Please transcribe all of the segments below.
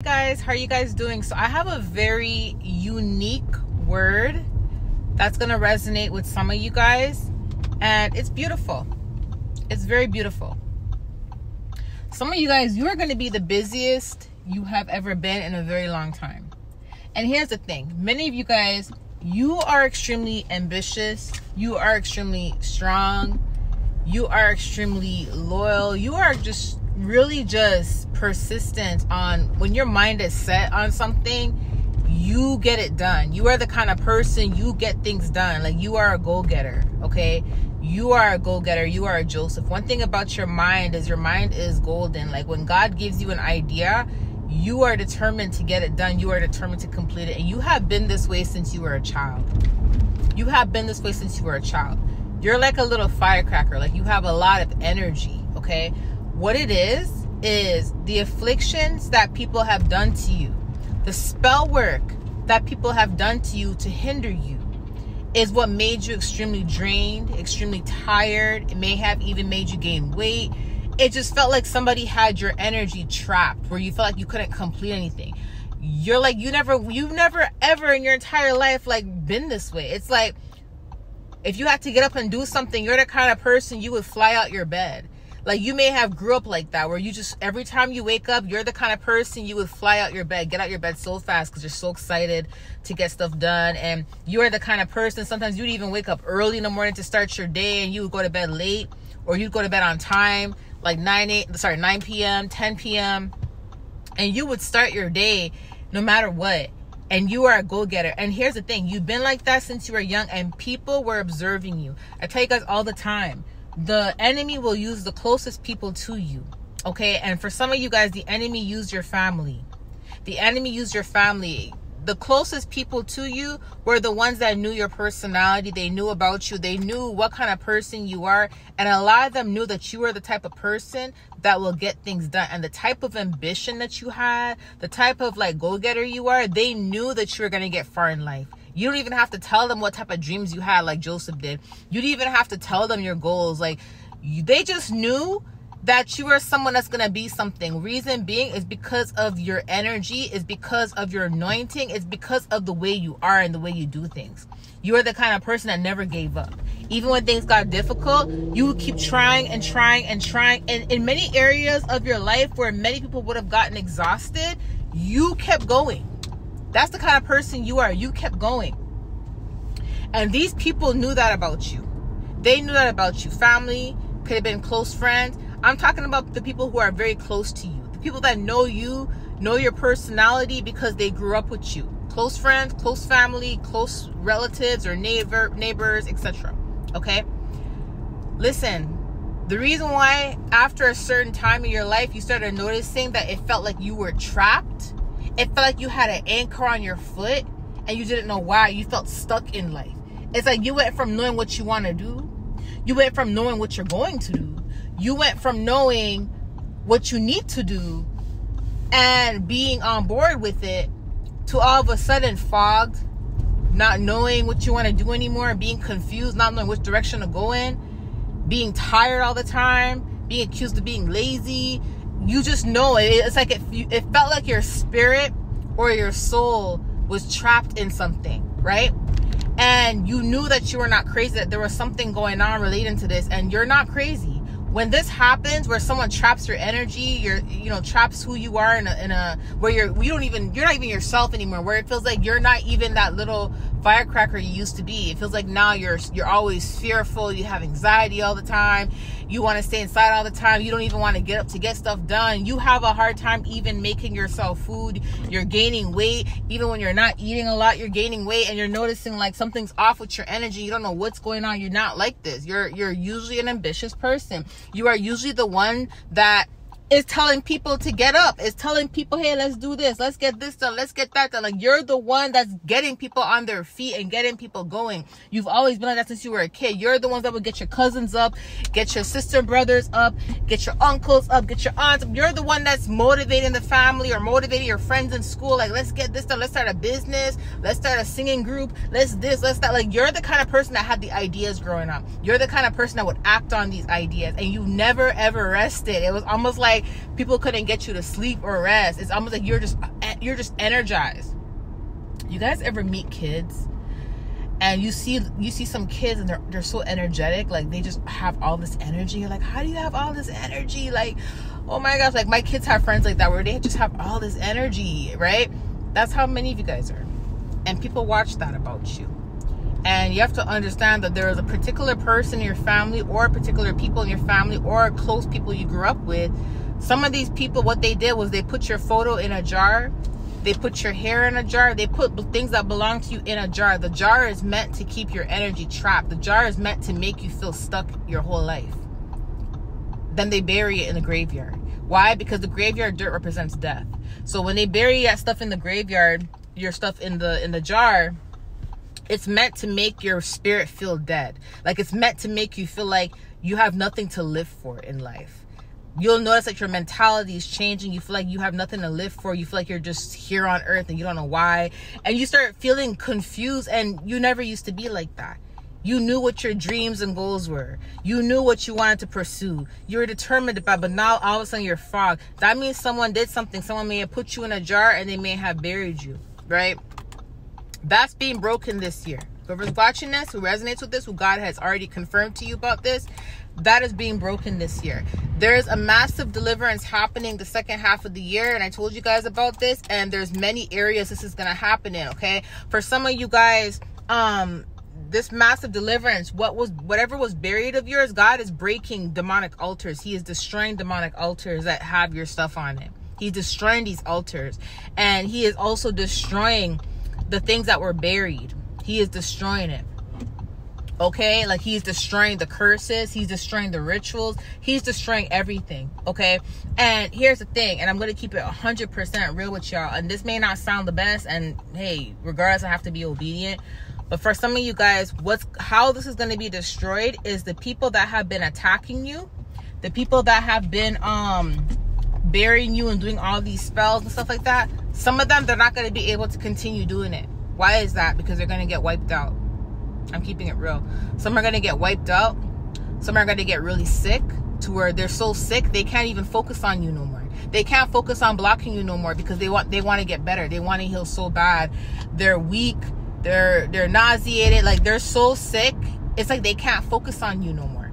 guys, how are you guys doing? So I have a very unique word that's going to resonate with some of you guys, and it's beautiful. It's very beautiful. Some of you guys, you are going to be the busiest you have ever been in a very long time. And here's the thing, many of you guys, you are extremely ambitious, you are extremely strong, you are extremely loyal, you are just really just persistent on when your mind is set on something, you get it done. You are the kind of person, you get things done. Like, you are a go-getter, okay? You are a go-getter. You are a Joseph. One thing about your mind is your mind is golden. Like, when God gives you an idea, you are determined to get it done. You are determined to complete it. And you have been this way since you were a child. You have been this way since you were a child. You're like a little firecracker. Like, you have a lot of energy, okay? What it is the afflictions that people have done to you, the spell work that people have done to you to hinder you, is what made you extremely drained, extremely tired. It may have even made you gain weight. It just felt like somebody had your energy trapped, where you felt like you couldn't complete anything. You're like, you've never ever in your entire life like been this way. It's like, if you had to get up and do something, you're the kind of person you would fly out your bed. Like, you may have grew up like that, where you just, every time you wake up, you're the kind of person you would fly out your bed, get out your bed so fast because you're so excited to get stuff done. And you're the kind of person, sometimes you'd even wake up early in the morning to start your day, and you would go to bed late, or you'd go to bed on time, like 9 p.m., 10 p.m. And you would start your day no matter what. And you are a go-getter. And here's the thing, you've been like that since you were young, and people were observing you. I tell you guys all the time, the enemy will use the closest people to you, okay? And for some of you guys, the enemy used your family. The enemy used your family. The closest people to you were the ones that knew your personality. They knew about you. They knew what kind of person you are. And a lot of them knew that you were the type of person that will get things done. And the type of ambition that you had, the type of like go-getter you are, they knew that you were going to get far in life. You don't even have to tell them what type of dreams you had like Joseph did. You didn't even have to tell them your goals. Like, they just knew that you are someone that's going to be something. Reason being is because of your energy, is because of your anointing, is because of the way you are and the way you do things. You are the kind of person that never gave up. Even when things got difficult, you would keep trying and trying and trying. And in many areas of your life where many people would have gotten exhausted, you kept going. That's the kind of person you are. You kept going. And these people knew that about you. They knew that about you. Family, could have been close friends. I'm talking about the people who are very close to you. The people that know you, know your personality because they grew up with you. Close friends, close family, close relatives or neighbors, etc. Okay? Listen, the reason why after a certain time in your life you started noticing that it felt like you were trapped, it felt like you had an anchor on your foot and you didn't know why. You felt stuck in life. It's like you went from knowing what you want to do. You went from knowing what you're going to do. You went from knowing what you need to do and being on board with it to all of a sudden fogged, not knowing what you want to do anymore, being confused, not knowing which direction to go in, being tired all the time, being accused of being lazy. You just know it. It's like it felt like your spirit or your soul was trapped in something, right? And you knew that you were not crazy, that there was something going on relating to this, and you're not crazy. When this happens, where someone traps your energy, traps who you are in a where you're not even yourself anymore, where it feels like you're not even that little firecracker you used to be. It feels like now you're always fearful, you have anxiety all the time, you want to stay inside all the time, you don't even want to get up to get stuff done, you have a hard time even making yourself food, you're gaining weight, even when you're not eating a lot, you're gaining weight, and you're noticing like something's off with your energy, you don't know what's going on. You're not like this. You're usually an ambitious person. You are usually the one that is telling people to get up, is telling people, hey, let's do this, let's get this done, let's get that done. Like, you're the one that's getting people on their feet and getting people going. You've always been like that since you were a kid. You're the ones that would get your cousins up, get your sister brothers up, get your uncles up, get your aunts up. You're the one that's motivating the family or motivating your friends in school. Like, let's get this done, let's start a business, let's start a singing group, let's this, let's that. Like, you're the kind of person that had the ideas growing up. You're the kind of person that would act on these ideas, and you never ever rested. It was almost like people couldn't get you to sleep or rest. It's almost like you're just you're just energized. You guys ever meet kids and you see some kids and they're so energetic, like they just have all this energy? You're like, how do you have all this energy? Like, oh my gosh, like my kids have friends like that where they just have all this energy, right? That's how many of you guys are. And people watch that about you. And you have to understand that there is a particular person in your family, or particular people in your family, or close people you grew up with. Some of these people, what they did was they put your photo in a jar. They put your hair in a jar. They put things that belong to you in a jar. The jar is meant to keep your energy trapped. The jar is meant to make you feel stuck your whole life. Then they bury it in the graveyard. Why? Because the graveyard dirt represents death. So when they bury that stuff in the graveyard, your stuff in the jar, it's meant to make your spirit feel dead. Like, it's meant to make you feel like you have nothing to live for in life. You'll notice that your mentality is changing. You feel like you have nothing to live for. You feel like you're just here on earth and you don't know why. And you start feeling confused, and you never used to be like that. You knew what your dreams and goals were. You knew what you wanted to pursue. You were determined about, but now all of a sudden you're fog. That means someone did something. Someone may have put you in a jar and they may have buried you, right? That's being broken this year. Whoever's watching this, who resonates with this, who God has already confirmed to you about this, that is being broken this year. There's a massive deliverance happening the second half of the year, and I told you guys about this, and there's many areas this is going to happen in, okay? For some of you guys, this massive deliverance, whatever was buried of yours, God is breaking demonic altars. He is destroying demonic altars that have your stuff on it. He's destroying these altars, and he is also destroying the things that were buried. He is destroying it. Okay, like he's destroying the curses, he's destroying the rituals, he's destroying everything. Okay, and here's the thing, and I'm gonna keep it 100% real with y'all, and this may not sound the best, and hey, regardless, I have to be obedient. But for some of you guys, how this is going to be destroyed is the people that have been attacking you, the people that have been burying you and doing all these spells and stuff like that. Some of them, they're not going to be able to continue doing it. Why is that? Because they're going to get wiped out. I'm keeping it real. Some are going to get wiped out. Some are going to get really sick to where they're so sick they can't even focus on you no more. They can't focus on blocking you no more because they want to get better. They want to heal so bad. They're weak. They're nauseated. Like, they're so sick. It's like they can't focus on you no more.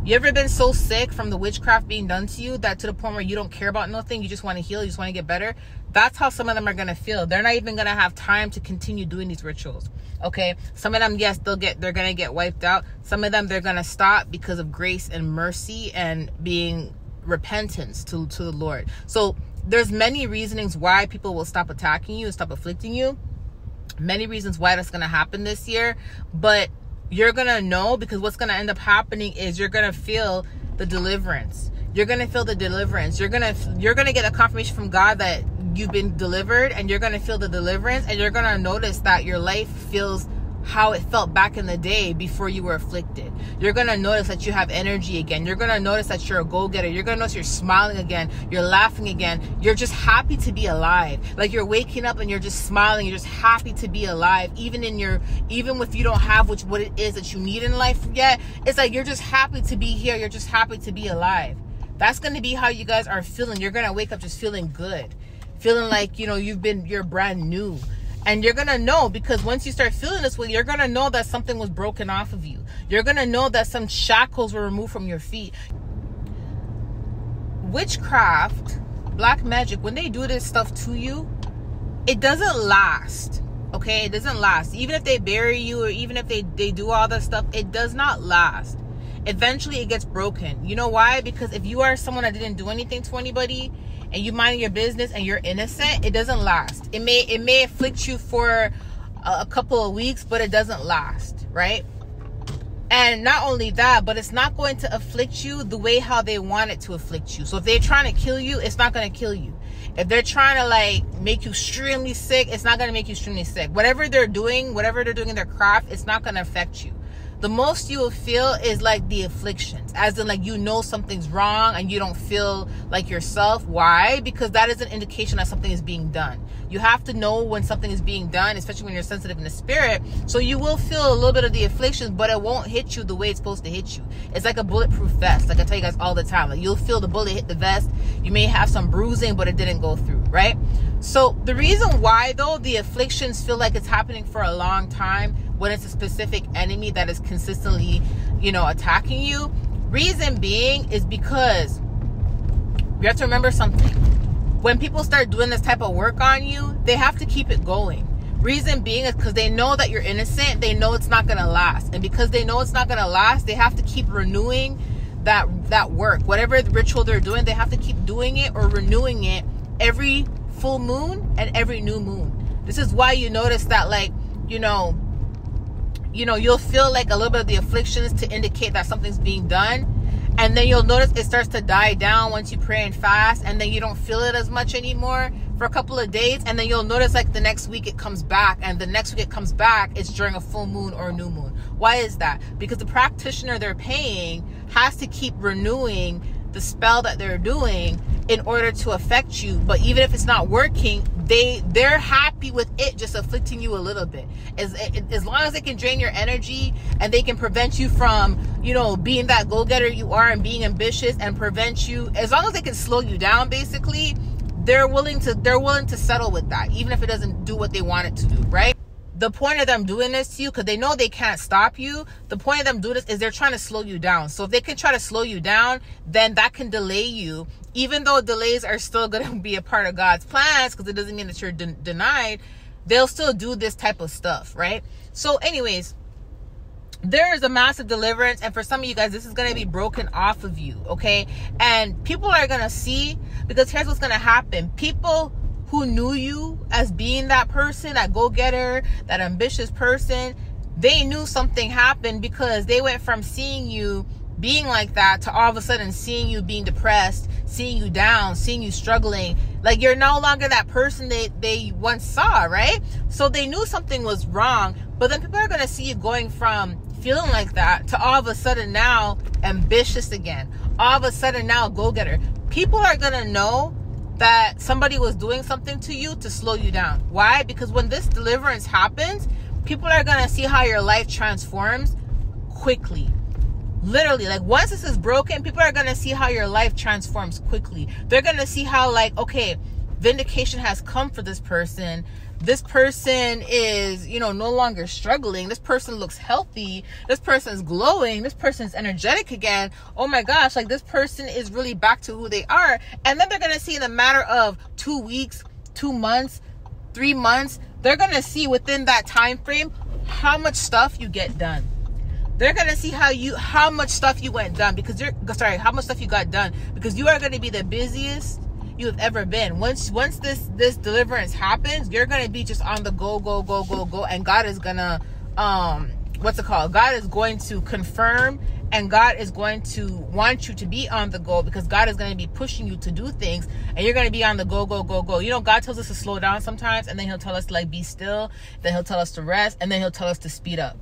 You ever been so sick from the witchcraft being done to you that to the point where you don't care about nothing? You just want to heal. You just want to get better. That's how some of them are going to feel. They're not even going to have time to continue doing these rituals. Okay. Some of them, yes, they're going to get wiped out. Some of them, they're going to stop because of grace and mercy and being repentance to the Lord. So there's many reasonings why people will stop attacking you and stop afflicting you. Many reasons why that's going to happen this year, but you're going to know, because what's going to end up happening is you're going to feel the deliverance. You're going to feel the deliverance. You're going to get a confirmation from God that you've been delivered, and you're going to feel the deliverance, and you're going to notice that your life feels how it felt back in the day before you were afflicted. You're going to notice that you have energy again. You're going to notice that you're a go-getter. You're going to notice you're smiling again. You're laughing again. You're just happy to be alive. Like, you're waking up and you're just smiling. You're just happy to be alive. Even if you don't have what it is that you need in life yet, it's like you're just happy to be here. You're just happy to be alive. That's going to be how you guys are feeling. You're going to wake up just feeling good. Feeling like, you're brand new. And you're going to know, because once you start feeling this way, you're going to know that something was broken off of you. You're going to know that some shackles were removed from your feet. Witchcraft, black magic, when they do this stuff to you, it doesn't last. Okay? It doesn't last. Even if they bury you, or even if they do all that stuff, it does not last. Eventually, it gets broken. You know why? Because if you are someone that didn't do anything to anybody, and you mind your business and you're innocent, it doesn't last. It may afflict you for a couple of weeks, but it doesn't last, right? And not only that, but it's not going to afflict you the way how they want it to afflict you. So if they're trying to kill you, it's not going to kill you. If they're trying to make you extremely sick, it's not going to make you extremely sick. Whatever they're doing in their craft, it's not going to affect you. The most you will feel is like the afflictions, as in something's wrong and you don't feel like yourself. Why? Because that is an indication that something is being done. You have to know when something is being done, especially when you're sensitive in the spirit. So you will feel a little bit of the afflictions, but it won't hit you the way it's supposed to hit you. It's like a bulletproof vest. Like I tell you guys all the time, you'll feel the bullet hit the vest. You may have some bruising, but it didn't go through, right? So the reason why, though, the afflictions feel like it's happening for a long time when it's a specific enemy that is consistently, you know, attacking you, reason being is because you have to remember something. When people start doing this type of work on you, they have to keep it going. Reason being is because they know that you're innocent. They know it's not going to last. And because they know it's not going to last, they have to keep renewing that work. Whatever the ritual they're doing, they have to keep doing it or renewing it every full moon and every new moon. This is why you notice that, like, you know, you'll feel like a little bit of the afflictions to indicate that something's being done. And then you'll notice it starts to die down once you pray and fast. And then you don't feel it as much anymore for a couple of days. And then you'll notice like the next week it comes back. And the next week it comes back, it's during a full moon or a new moon. Why is that? Because the practitioner they're paying has to keep renewing the spell that they're doing in order to affect you. But even if it's not working, they're happy with it just afflicting you a little bit. As long as they can drain your energy and they can prevent you from, you know, being that go-getter you are and being ambitious, and prevent you, as long as they can slow you down, basically, they're willing to settle with that, even if it doesn't do what they want it to do, right? The point of them doing this to you, because they know they can't stop you, the point of them doing this is they're trying to slow you down. So if they can try to slow you down, then that can delay you. Even though delays are still going to be a part of God's plans, because it doesn't mean that you're denied, they'll still do this type of stuff, right? So anyways, there is a massive deliverance, and for some of you guys, this is going to be broken off of you, okay? And people are going to see, because here's what's going to happen. People who knew you as being that person, that go-getter, that ambitious person, they knew something happened, because they went from seeing you being like that to all of a sudden seeing you being depressed, seeing you down, seeing you struggling. Like, you're no longer that person they once saw, right? So they knew something was wrong, but then people are going to see you going from feeling like that to all of a sudden now ambitious again. All of a sudden now go-getter. People are going to know that somebody was doing something to you to slow you down. Why? Because when this deliverance happens, people are going to see how your life transforms quickly. Literally, like, once this is broken, people are going to see how your life transforms quickly. They're going to see how, like, okay, vindication has come for this person. This person is, you know, no longer struggling. This person looks healthy. This person's glowing. This person's energetic again. Oh my gosh, like, this person is really back to who they are. And then they're going to see in a matter of 2 weeks, 2 months, 3 months, they're going to see within that time frame how much stuff you get done. They're going to see how much stuff you went done, because how much stuff you got done, because you are going to be the busiest you have ever been. Once this deliverance happens, you're going to be just on the go, and God is going to, God is going to confirm, and God is going to want you to be on the go, because God is going to be pushing you to do things, and you're going to be on the go. You know, God tells us to slow down sometimes, and then he'll tell us to, like, be still, then he'll tell us to rest, and then he'll tell us to speed up.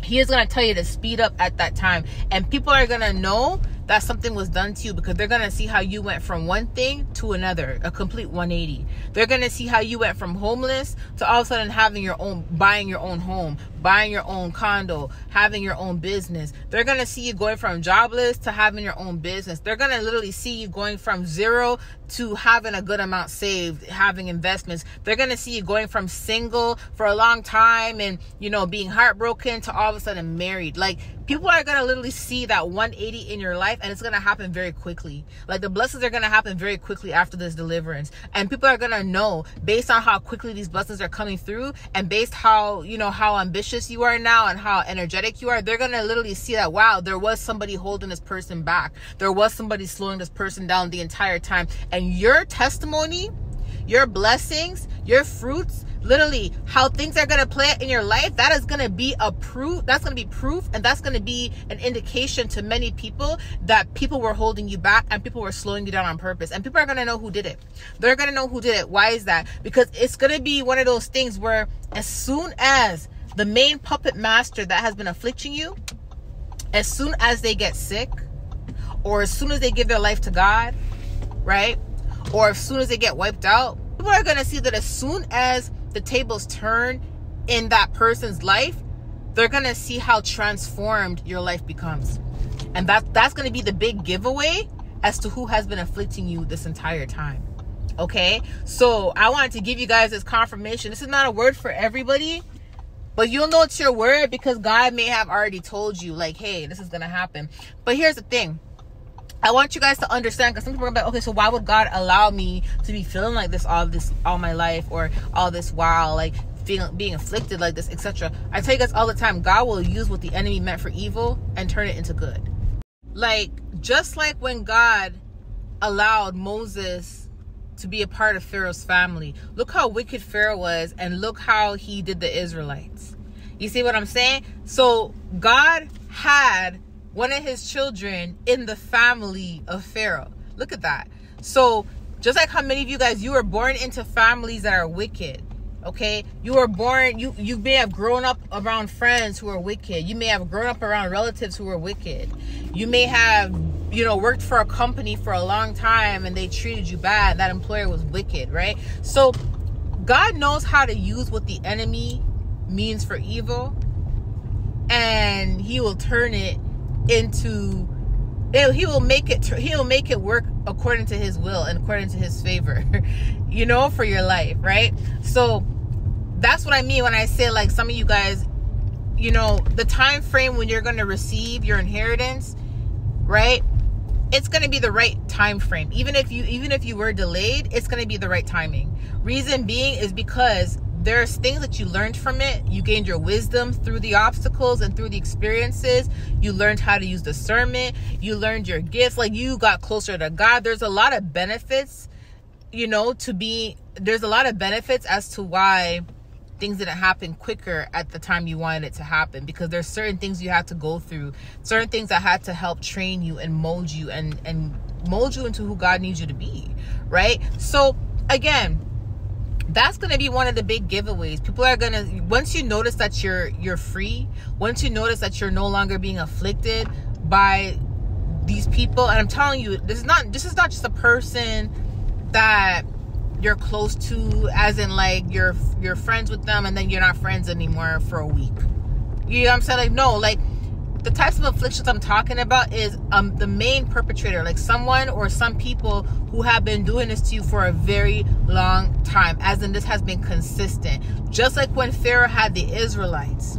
He is going to tell you to speed up at that time. And people are going to know that something was done to you, because they're going to see how you went from one thing to another, a complete 180. They're going to see how you went from homeless to all of a sudden buying your own home, buying your own condo, having your own business. They're going to see you going from jobless to having your own business. They're going to literally see you going from zero to having a good amount saved, having investments. They're going to see you going from single for a long time and, you know, being heartbroken to all of a sudden married. Like, people are going to literally see that 180 in your life, and it's going to happen very quickly. Like, the blessings are going to happen very quickly after this deliverance. And people are going to know, based on how quickly these blessings are coming through, and based how, you know, how ambitious you are now and how energetic you are, they're going to literally see that, wow, there was somebody holding this person back. There was somebody slowing this person down the entire time. And your testimony, your blessings, your fruits, literally how things are going to play out in your life, that is going to be a proof. That's going to be proof, and that's going to be an indication to many people that people were holding you back and people were slowing you down on purpose. And people are going to know who did it. They're going to know who did it. Why is that? Because it's going to be one of those things where as soon as the main puppet master that has been afflicting you, as soon as they get sick, or as soon as they give their life to God, right? Or as soon as they get wiped out, people are going to see that as soon as the tables turn in that person's life, they're going to see how transformed your life becomes. And that's going to be the big giveaway as to who has been afflicting you this entire time. Okay, so I wanted to give you guys this confirmation. This is not a word for everybody, but you'll know it's your word because God may have already told you, like, hey, this is gonna happen. But here's the thing, I want you guys to understand, because some people are like, okay, so why would God allow me to be feeling like this all my life, or all this while, like being afflicted like this, etc. I tell you guys all the time, God will use what the enemy meant for evil and turn it into good. Like, just like when God allowed Moses to be a part of Pharaoh's family, look how wicked Pharaoh was, and look how he did the Israelites. You see what I'm saying? So God had one of his children in the family of Pharaoh. Look at that. So just like how many of you guys, you were born into families that are wicked. Okay, you were born, you may have grown up around friends who are wicked. You may have grown up around relatives who are wicked. You may have, you know, worked for a company for a long time and they treated you bad. That employer was wicked, right? So God knows how to use what the enemy means for evil, and he will turn it into, he'll make it work according to his will and according to his favor, you know, for your life, right? So that's what I mean when I say, like, some of you guys, you know, the time frame when you're going to receive your inheritance, right? It's going to be the right time frame. Even if you were delayed, it's going to be the right timing. Reason being is because there's things that you learned from it. You gained your wisdom through the obstacles and through the experiences. You learned how to use discernment. You learned your gifts. Like, you got closer to God. There's a lot of benefits, you know, there's a lot of benefits as to why things didn't happen quicker at the time you wanted it to happen, because there's certain things you had to go through, certain things that had to help train you and mold you and mold you into who God needs you to be, right? So again, that's going to be one of the big giveaways. People are going to, once you notice that you're free, once you notice that you're no longer being afflicted by these people, and I'm telling you, this is not just a person that you're close to, as in like you're friends with them and then you're not friends anymore for a week. You know what I'm saying? Like, no, like the types of afflictions I'm talking about is the main perpetrator, like someone or some people who have been doing this to you for a very long time, as in this has been consistent. Just like when Pharaoh had the Israelites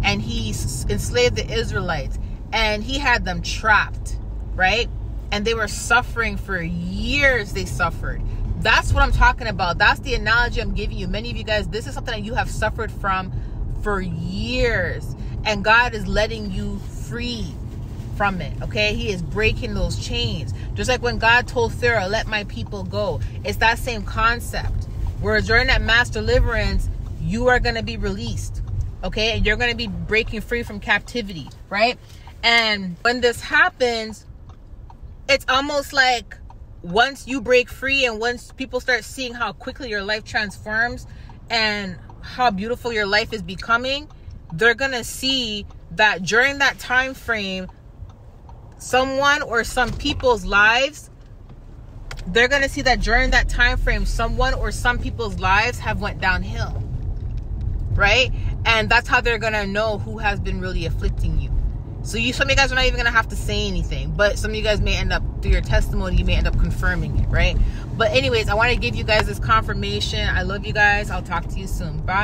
and he enslaved the Israelites and he had them trapped, right? And they were suffering for years. They suffered. That's what I'm talking about. That's the analogy I'm giving you. Many of you guys, this is something that you have suffered from for years, and God is letting you free from it. Okay, he is breaking those chains. Just like when God told Pharaoh, let my people go. It's that same concept, where during that mass deliverance, you are going to be released. Okay, and you're going to be breaking free from captivity, right? And when this happens, it's almost like once you break free and once people start seeing how quickly your life transforms and how beautiful your life is becoming, they're going to see that during that time frame, someone or some people's lives, they're going to see that during that time frame, someone or some people's lives have went downhill, right? And that's how they're going to know who has been really afflicting you. So some of you guys are not even going to have to say anything, but some of you guys may end up, through your testimony, you may end up confirming it, right? But anyways, I want to give you guys this confirmation. I love you guys. I'll talk to you soon. Bye.